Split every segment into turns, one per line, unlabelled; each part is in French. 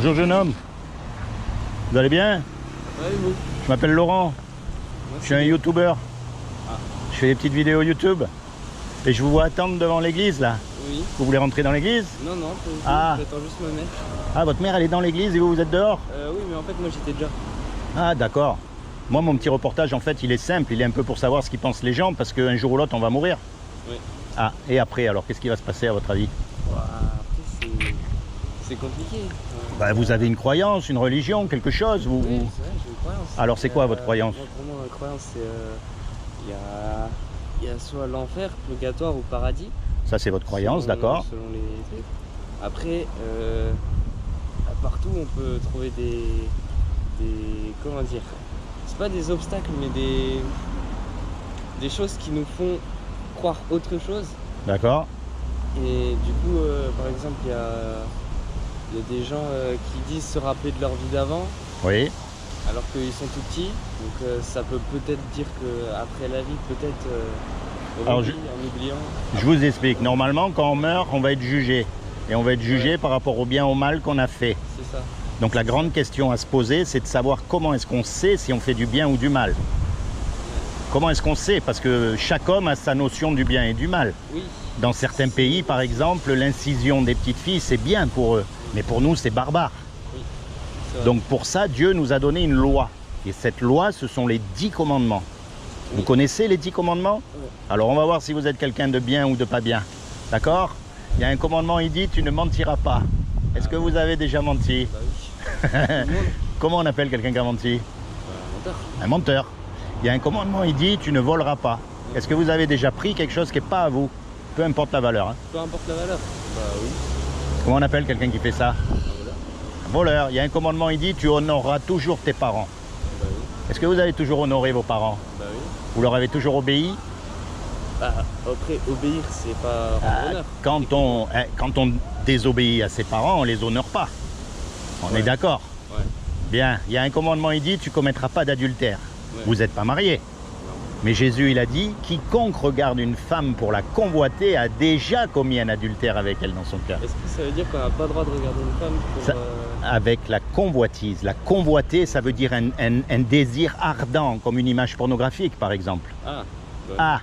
Bonjour jeune homme. Vous allez bien?
Ouais, vous.
Je m'appelle Laurent. Je suis un youtubeur. Je fais des petites vidéos YouTube. Et je vous vois attendre devant l'église là.
Oui.
Vous voulez rentrer dans l'église?
Non, non, pas du tout.
Ah.
J'attends juste ma mère.
Ah, votre mère elle est dans l'église et vous êtes dehors?
Oui, mais en fait, moi j'étais déjà.
Ah, d'accord. Moi, mon petit reportage, en fait, il est simple. Il est un peu pour savoir ce qu'ils pensent les gens, parce qu'un jour ou l'autre, on va mourir.
Oui.
Ah, et après, alors, qu'est-ce qui va se passer à votre avis?
Après, c'est compliqué.
Bah, vous avez une croyance, une religion, quelque chose
Oui, c'est vrai, j'ai une croyance.
Alors, c'est quoi votre croyance?
Moi, pour moi, ma croyance, c'est. Il y a soit l'enfer, purgatoire ou paradis.
Ça, c'est votre croyance,
selon-
d'accord.
Selon les trucs. Après, partout, on peut trouver des. Comment dire? C'est pas des obstacles, mais des choses qui nous font croire autre chose.
D'accord.
Et du coup, par exemple, il y a des gens qui disent se rappeler de leur vie d'avant,
Oui.
alors qu'ils sont tout petits. Donc ça peut peut-être dire qu'après la vie, peut-être on
Alors,
oublie en oubliant.
Je vous explique. Normalement, quand on meurt, on va être jugé. Et on va être jugé par rapport au bien ou au mal qu'on a fait.
C'est ça.
Donc la grande question à se poser, c'est de savoir comment est-ce qu'on sait si on fait du bien ou du mal. Comment est-ce qu'on sait? Parce que chaque homme a sa notion du bien et du mal.
Oui.
Dans certains pays, par exemple, l'incision des petites filles, c'est bien pour eux. Mais pour nous, c'est barbare.
Oui. C'est vrai.
Donc pour ça, Dieu nous a donné une loi. Et cette loi, ce sont les 10 commandements. Vous connaissez les 10 commandements?
Oui.
Alors on va voir si vous êtes quelqu'un de bien ou de pas bien. D'accord? Il y a un commandement, il dit, tu ne mentiras pas. Est-ce que vous avez déjà menti?
Bah oui. Tout le monde.
Comment on appelle quelqu'un qui a menti?
Un menteur.
Un menteur. Il y a un commandement, il dit, tu ne voleras pas. Est-ce que vous avez déjà pris quelque chose qui n'est pas à vous? Peu importe la valeur. Hein.
Peu importe la valeur. Bah oui.
Comment on appelle quelqu'un qui fait ça?
Voilà.
Un voleur. Il y a un commandement, il dit, tu honoreras toujours tes parents.
Bah oui.
Est-ce que vous avez toujours honoré vos parents?
Bah oui.
Vous leur avez toujours obéi?
Bah après, obéir, c'est pas rendre honneur.
Quand on désobéit à ses parents, on les honore pas. On est d'accord?
Ouais.
Bien. Il y a un commandement, il dit, tu commettras pas d'adultère.
Ouais.
Vous n'êtes pas mariés. Mais Jésus, il a dit, quiconque regarde une femme pour la convoiter a déjà commis un adultère avec elle dans son cœur.
Est-ce que ça veut dire qu'on n'a pas le droit de regarder une femme pour...
Ça- Avec la convoitise. La convoiter, ça veut dire un désir ardent, comme une image pornographique, par exemple.
Ah, bah,
Ah,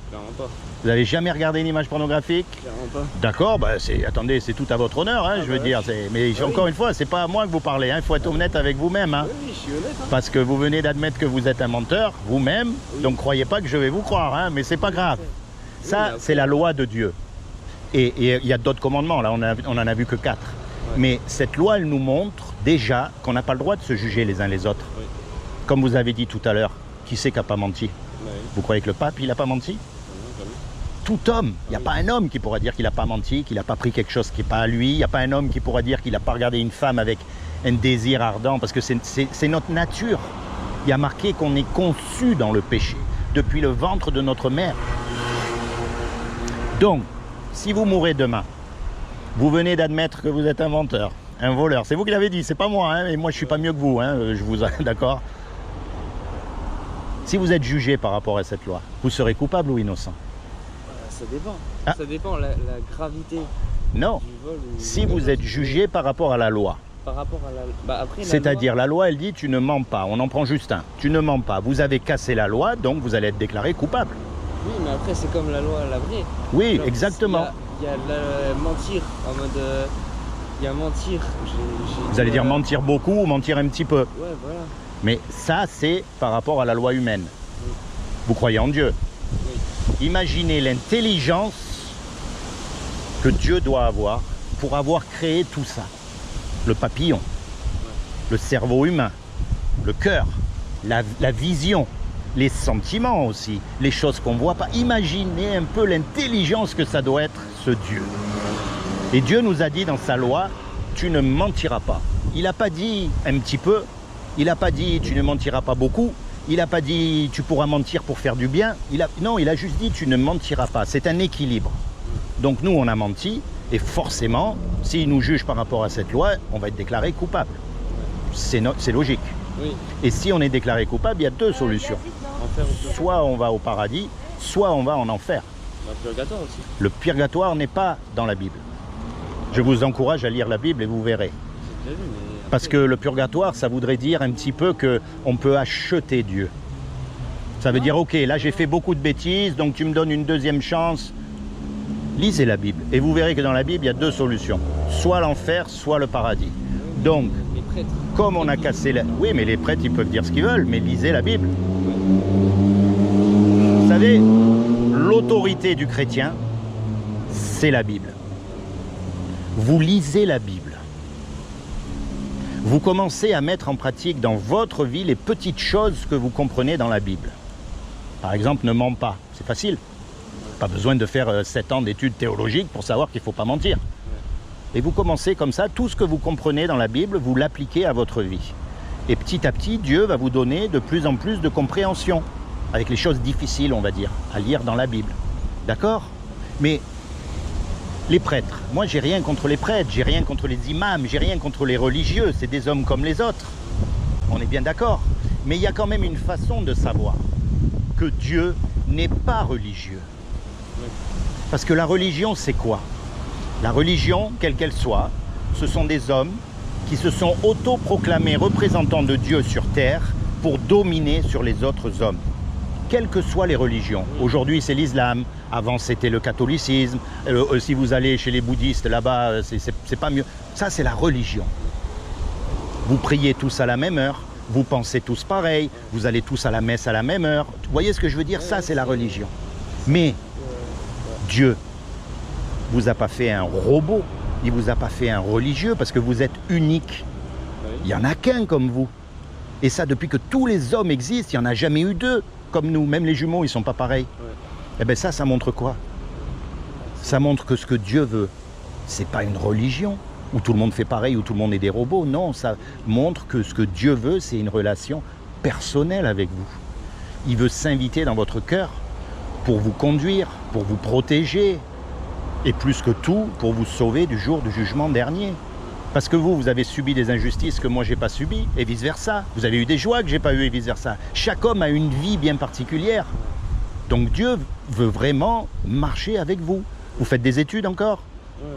clairement pas.
vous n'avez jamais regardé une image pornographique?
Clairement pas.
D'accord, bah attendez, c'est tout à votre honneur, hein,
Ah,
je veux
bah
dire.
ouais.
Mais
Ah
encore
oui.
une fois, c'est pas à moi que vous parlez, il faut être honnête avec vous-même. Hein.
Oui, oui, je suis honnête. Hein.
Parce que vous venez d'admettre que vous êtes un menteur, vous-même,
Oui.
donc croyez pas que je vais vous croire, hein, mais c'est pas grave.
Oui,
Ça,
mais après-
c'est la loi de Dieu. Et il y a d'autres commandements, là, on en a vu que 4.
Ouais.
Mais cette loi, elle nous montre déjà qu'on n'a pas le droit de se juger les uns les autres.
Oui.
Comme vous avez dit tout à l'heure, qui c'est qui n'a pas menti?
Bah oui.
Vous croyez que le pape, il n'a pas menti?
Non, jamais.
Tout homme, il n'y a pas un homme qui pourra dire qu'il n'a pas menti, qu'il n'a pas pris quelque chose qui n'est pas à lui. Il n'y a pas un homme qui pourra dire qu'il n'a pas regardé une femme avec un désir ardent, parce que c'est notre nature. Il y a marqué qu'on est conçu dans le péché, depuis le ventre de notre mère. Donc, si vous mourrez demain, vous venez d'admettre que vous êtes un menteur, un voleur. C'est vous qui l'avez dit, c'est pas moi, hein, et moi je suis pas mieux que vous, hein, je vous d'accord. Si vous êtes jugé par rapport à cette loi, vous serez coupable ou innocent?
Ça dépend.
Ah.
Ça dépend la gravité
Non.
du vol. Ou
Si vous êtes jugé par rapport à la loi,
par rapport à la... Bah après, la
c'est-à-dire
loi-
la loi, elle dit tu ne mens pas, on en prend juste un, tu ne mens pas, vous avez cassé la loi, donc vous allez être déclaré coupable.
Oui, mais après, c'est comme la loi, la vraie.
Oui,
Genre,
exactement.
Il y a mentir en mode... Il y a mentir.
Vous allez dire mentir beaucoup ou mentir un petit peu.
Ouais, voilà.
Mais ça, c'est par rapport à la loi humaine.
Oui.
Vous croyez en Dieu.
Oui.
Imaginez l'intelligence que Dieu doit avoir pour avoir créé tout ça. Le papillon, le cerveau humain, le cœur, la vision, les sentiments aussi, les choses qu'on ne voit pas. Imaginez un peu l'intelligence que ça doit être, ce Dieu. Et Dieu nous a dit dans sa loi, tu ne mentiras pas. Il n'a pas dit un petit peu, il n'a pas dit tu ne mentiras pas beaucoup, il n'a pas dit tu pourras mentir pour faire du bien. Non, il a juste dit tu ne mentiras pas. C'est un équilibre. Donc nous, on a menti, et forcément, s'il nous juge par rapport à cette loi, on va être déclaré coupable. C'est logique.
Oui.
Et si on est déclaré coupable, il y a deux solutions.
Enfer ou purgatoire.
Soit on va au paradis, soit on va en enfer.
Bah, purgatoire aussi.
Le purgatoire n'est pas dans la Bible. Je vous encourage à lire la Bible et vous verrez.
J'ai déjà vu, mais...
Parce que le purgatoire, ça voudrait dire un petit peu qu'on peut acheter Dieu. Ça veut dire, ok, là j'ai fait beaucoup de bêtises, donc tu me donnes une deuxième chance. Lisez la Bible et vous verrez que dans la Bible, il y a deux solutions. Soit l'enfer, soit le paradis. Donc,
Les prêtres.
comme on a cassé la... Oui, mais les prêtres, ils peuvent dire ce qu'ils veulent, mais lisez la Bible. Vous savez, l'autorité du chrétien, c'est la Bible. Vous lisez la Bible. Vous commencez à mettre en pratique dans votre vie les petites choses que vous comprenez dans la Bible. Par exemple, ne mens pas. C'est facile. Pas besoin de faire 7 ans d'études théologiques pour savoir qu'il ne faut pas mentir. Et vous commencez comme ça, tout ce que vous comprenez dans la Bible, vous l'appliquez à votre vie. Et petit à petit, Dieu va vous donner de plus en plus de compréhension, avec les choses difficiles, on va dire, à lire dans la Bible. D'accord? Mais les prêtres, moi j'ai rien contre les prêtres, j'ai rien contre les imams, j'ai rien contre les religieux, c'est des hommes comme les autres. On est bien d'accord. Mais il y a quand même une façon de savoir que Dieu n'est pas religieux. Parce que la religion, c'est quoi? La religion, quelle qu'elle soit, ce sont des hommes qui se sont autoproclamés représentants de Dieu sur terre pour dominer sur les autres hommes. Quelles que soient les religions. Aujourd'hui, c'est l'islam. Avant, c'était le catholicisme. Si vous allez chez les bouddhistes, là-bas, c'est pas mieux. Ça, c'est la religion. Vous priez tous à la même heure. Vous pensez tous pareil. Vous allez tous à la messe à la même heure. Vous voyez ce que je veux dire? Ça, c'est la religion. Mais Dieu vous a pas fait un robot. Il vous a pas fait un religieux parce que vous êtes unique. Il n'y en a qu'un comme vous. Et ça, depuis que tous les hommes existent, il n'y en a jamais eu deux comme nous. Même les jumeaux, ils ne sont pas pareils. Et bien ça montre quoi? Ça montre que ce que Dieu veut, c'est pas une religion où tout le monde fait pareil, où tout le monde est des robots. Non, ça montre que ce que Dieu veut, c'est une relation personnelle avec vous. Il veut s'inviter dans votre cœur pour vous conduire, pour vous protéger, et plus que tout, pour vous sauver du jour du jugement dernier. Parce que vous avez subi des injustices que moi j'ai pas subies, et vice-versa. Vous avez eu des joies que j'ai pas eues, et vice-versa. Chaque homme a une vie bien particulière. Donc Dieu veut vraiment marcher avec vous. Vous faites des études encore?
Ouais,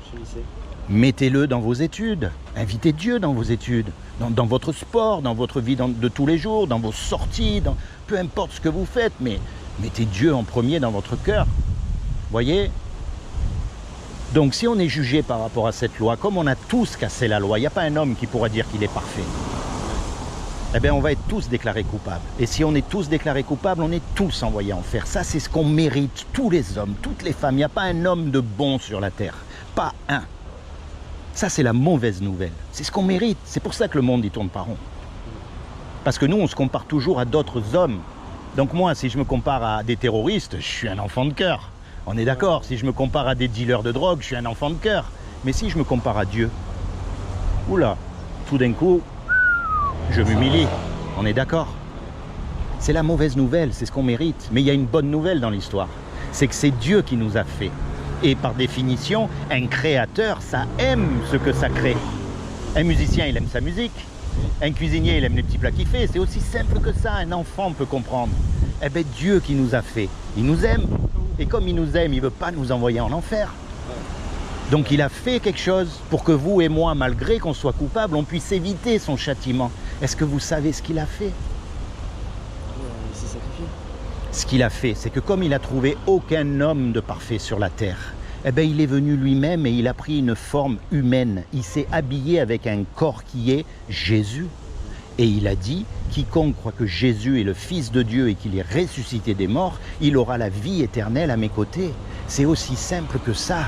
je suis lycée.
Mettez-le dans vos études. Invitez Dieu dans vos études, dans votre sport, dans votre vie de tous les jours, dans vos sorties, peu importe ce que vous faites, mais mettez Dieu en premier dans votre cœur. Voyez? Donc si on est jugé par rapport à cette loi, comme on a tous cassé la loi, il n'y a pas un homme qui pourra dire qu'il est parfait. Eh bien on va être tous déclarés coupables. Et si on est tous déclarés coupables, on est tous envoyés en enfer. Ça c'est ce qu'on mérite, tous les hommes, toutes les femmes. Il n'y a pas un homme de bon sur la terre. Pas un. Ça c'est la mauvaise nouvelle. C'est ce qu'on mérite. C'est pour ça que le monde il tourne pas rond. Parce que nous on se compare toujours à d'autres hommes. Donc moi si je me compare à des terroristes, je suis un enfant de cœur. On est d'accord, si je me compare à des dealers de drogue, je suis un enfant de cœur. Mais si je me compare à Dieu, oula, tout d'un coup, je m'humilie. On est d'accord? C'est la mauvaise nouvelle, c'est ce qu'on mérite. Mais il y a une bonne nouvelle dans l'histoire. C'est que c'est Dieu qui nous a fait. Et par définition, un créateur, ça aime ce que ça crée. Un musicien, il aime sa musique. Un cuisinier, il aime les petits plats qu'il fait. C'est aussi simple que ça, un enfant peut comprendre. Eh bien, Dieu qui nous a fait, il nous aime. Et comme il nous aime, il ne veut pas nous envoyer en enfer. Donc il a fait quelque chose pour que vous et moi, malgré qu'on soit coupables, on puisse éviter son châtiment. Est-ce que vous savez ce qu'il a fait?
Il s'est sacrifié.
Ce qu'il a fait, c'est que comme il a trouvé aucun homme de parfait sur la terre, eh bien il est venu lui-même et il a pris une forme humaine. Il s'est habillé avec un corps qui est Jésus. Et il a dit, quiconque croit que Jésus est le Fils de Dieu et qu'il est ressuscité des morts, il aura la vie éternelle à mes côtés. C'est aussi simple que ça.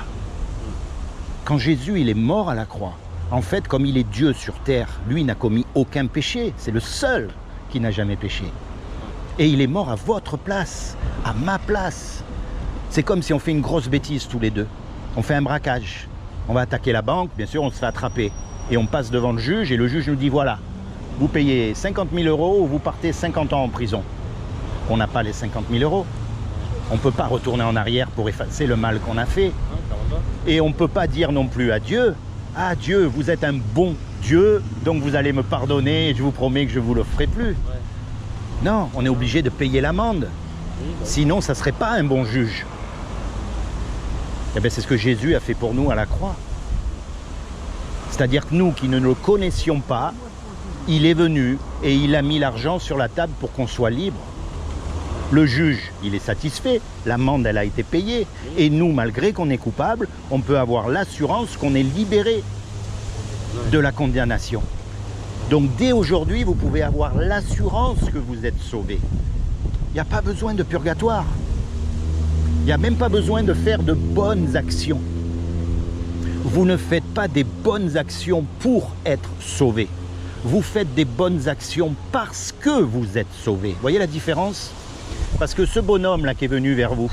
Quand Jésus il est mort à la croix, en fait, comme il est Dieu sur terre, lui n'a commis aucun péché. C'est le seul qui n'a jamais péché. Et il est mort à votre place, à ma place. C'est comme si on fait une grosse bêtise tous les deux. On fait un braquage. On va attaquer la banque, bien sûr, on se fait attraper. Et on passe devant le juge et le juge nous dit, voilà, vous payez 50 000 € ou vous partez 50 ans en prison. On n'a pas les 50 000 €. On ne peut pas retourner en arrière pour effacer le mal qu'on a fait. Et on ne peut pas dire non plus à Dieu, ah Dieu, vous êtes un bon Dieu, donc vous allez me pardonner et je vous promets que je ne vous le ferai plus. Non, on est obligé de payer l'amende. Sinon, ça ne serait pas un bon juge. Et bien, c'est ce que Jésus a fait pour nous à la croix. C'est-à-dire que nous qui ne le connaissions pas, il est venu et il a mis l'argent sur la table pour qu'on soit libre. Le juge, il est satisfait, l'amende, elle a été payée. Et nous, malgré qu'on est coupable, on peut avoir l'assurance qu'on est libéré de la condamnation. Donc dès aujourd'hui, vous pouvez avoir l'assurance que vous êtes sauvé. Il n'y a pas besoin de purgatoire. Il n'y a même pas besoin de faire de bonnes actions. Vous ne faites pas des bonnes actions pour être sauvé. Vous faites des bonnes actions parce que vous êtes sauvé. Vous voyez la différence? Parce que ce bonhomme là qui est venu vers vous.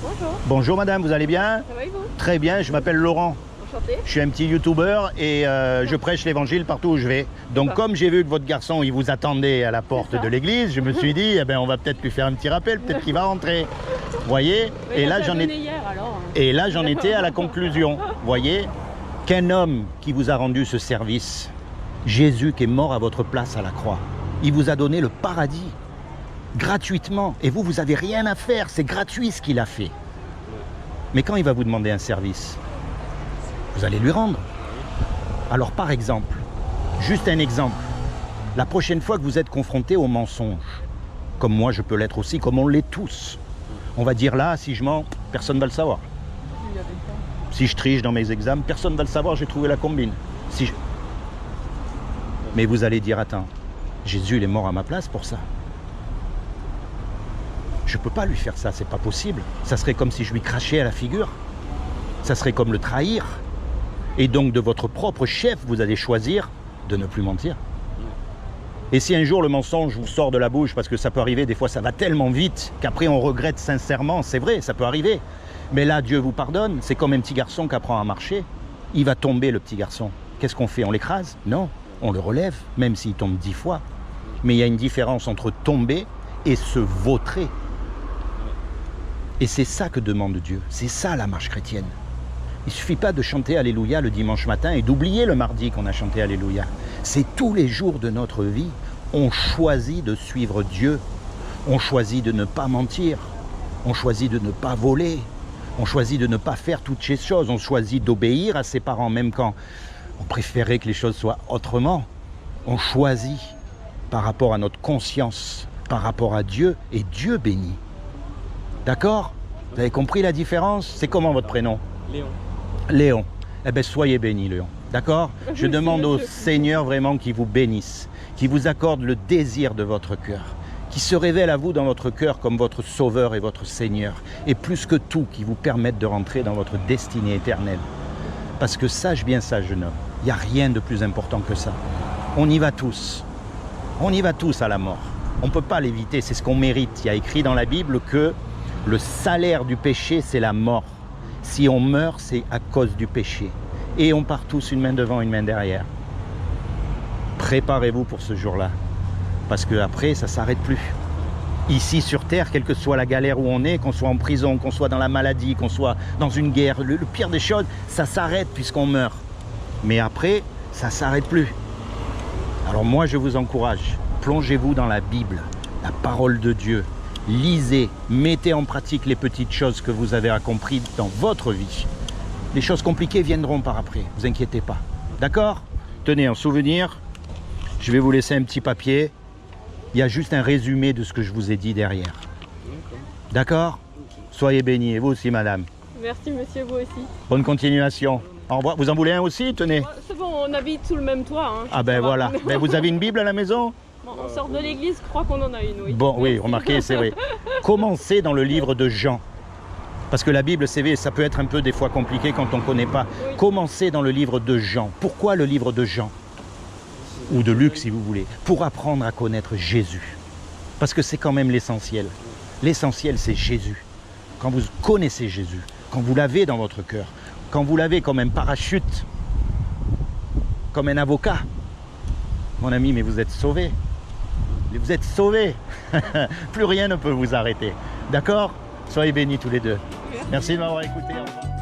Bonjour.
Bonjour madame, vous allez bien?
Ça va et vous?
Très bien, je m'appelle Laurent.
Enchanté.
Je suis un petit youtubeur et je prêche l'évangile partout où je vais. Donc comme j'ai vu que votre garçon il vous attendait à la porte de l'église, je me suis dit eh ben, on va peut-être lui faire un petit rappel, peut-être qu'il va rentrer. Vous voyez?
Et là j'en
étais à la conclusion. Vous voyez? Qu'un homme qui vous a rendu ce service, Jésus qui est mort à votre place à la croix, il vous a donné le paradis gratuitement et vous n'avez rien à faire, c'est gratuit ce qu'il a fait. Mais quand il va vous demander un service, vous allez lui rendre. Alors par exemple, juste un exemple, la prochaine fois que vous êtes confronté au mensonge, comme moi je peux l'être aussi, comme on l'est tous, on va dire là, si je mens, personne ne va le savoir. Si je triche dans mes examens, personne ne va le savoir, j'ai trouvé la combine. Mais vous allez dire, attends, Jésus il est mort à ma place pour ça. Je ne peux pas lui faire ça, c'est pas possible. Ça serait comme si je lui crachais à la figure. Ça serait comme le trahir. Et donc de votre propre chef, vous allez choisir de ne plus mentir. Et si un jour le mensonge vous sort de la bouche, parce que ça peut arriver, des fois ça va tellement vite qu'après on regrette sincèrement, c'est vrai, ça peut arriver. Mais là, Dieu vous pardonne, c'est comme un petit garçon qui apprend à marcher. Il va tomber le petit garçon. Qu'est-ce qu'on fait? On l'écrase? Non, on le relève, même s'il tombe 10 fois. Mais il y a une différence entre tomber et se vautrer. Et c'est ça que demande Dieu, c'est ça la marche chrétienne. Il ne suffit pas de chanter Alléluia le dimanche matin et d'oublier le mardi qu'on a chanté Alléluia. C'est tous les jours de notre vie, on choisit de suivre Dieu, on choisit de ne pas mentir, on choisit de ne pas voler, on choisit de ne pas faire toutes ces choses, on choisit d'obéir à ses parents, même quand on préférait que les choses soient autrement. On choisit par rapport à notre conscience, par rapport à Dieu, et Dieu bénit. D'accord? Vous avez compris la différence? C'est comment votre prénom?
Léon.
Léon. Eh bien, soyez béni, Léon. D'accord? Je demande au Seigneur vraiment qu'il vous bénisse, qu'il vous accorde le désir de votre cœur, qu'il se révèle à vous dans votre cœur comme votre Sauveur et votre Seigneur, et plus que tout, qu'il vous permette de rentrer dans votre destinée éternelle. Parce que sache bien ça, jeune homme, il n'y a rien de plus important que ça. On y va tous. On y va tous à la mort. On ne peut pas l'éviter, c'est ce qu'on mérite. Il y a écrit dans la Bible que le salaire du péché, c'est la mort. Si on meurt, c'est à cause du péché. Et on part tous une main devant, une main derrière. Préparez-vous pour ce jour-là. Parce qu'après, ça ne s'arrête plus. Ici sur Terre, quelle que soit la galère où on est, qu'on soit en prison, qu'on soit dans la maladie, qu'on soit dans une guerre, le pire des choses, ça s'arrête puisqu'on meurt. Mais après, ça ne s'arrête plus. Alors moi, je vous encourage, plongez-vous dans la Bible, la parole de Dieu. Lisez, mettez en pratique les petites choses que vous avez comprises dans votre vie. Les choses compliquées viendront par après, ne vous inquiétez pas. D'accord? Tenez, en souvenir, je vais vous laisser un petit papier. Il y a juste un résumé de ce que je vous ai dit derrière. D'accord? Soyez bénis, et vous aussi, madame.
Merci monsieur, vous aussi.
Bonne continuation. Au revoir. Vous en voulez un aussi? Tenez.
C'est bon, on habite sous le même toit. Hein,
ah ben voilà. Ben, vous avez une Bible à la maison?
Bon, on sort de l'église, je crois qu'on en a une, oui.
Bon, oui, remarquez, c'est vrai. Commencez dans le livre de Jean. Parce que la Bible, c'est vrai, ça peut être un peu des fois compliqué quand on ne connaît pas. Oui. Commencez dans le livre de Jean. Pourquoi le livre de Jean? Ou de Luc, si vous voulez. Pour apprendre à connaître Jésus. Parce que c'est quand même l'essentiel. L'essentiel, c'est Jésus. Quand vous connaissez Jésus, quand vous l'avez dans votre cœur, quand vous l'avez comme un parachute, comme un avocat, mon ami, mais vous êtes sauvé. Vous êtes sauvés. Plus rien ne peut vous arrêter. D'accord? Soyez bénis tous les deux. Merci de m'avoir écouté. Au revoir.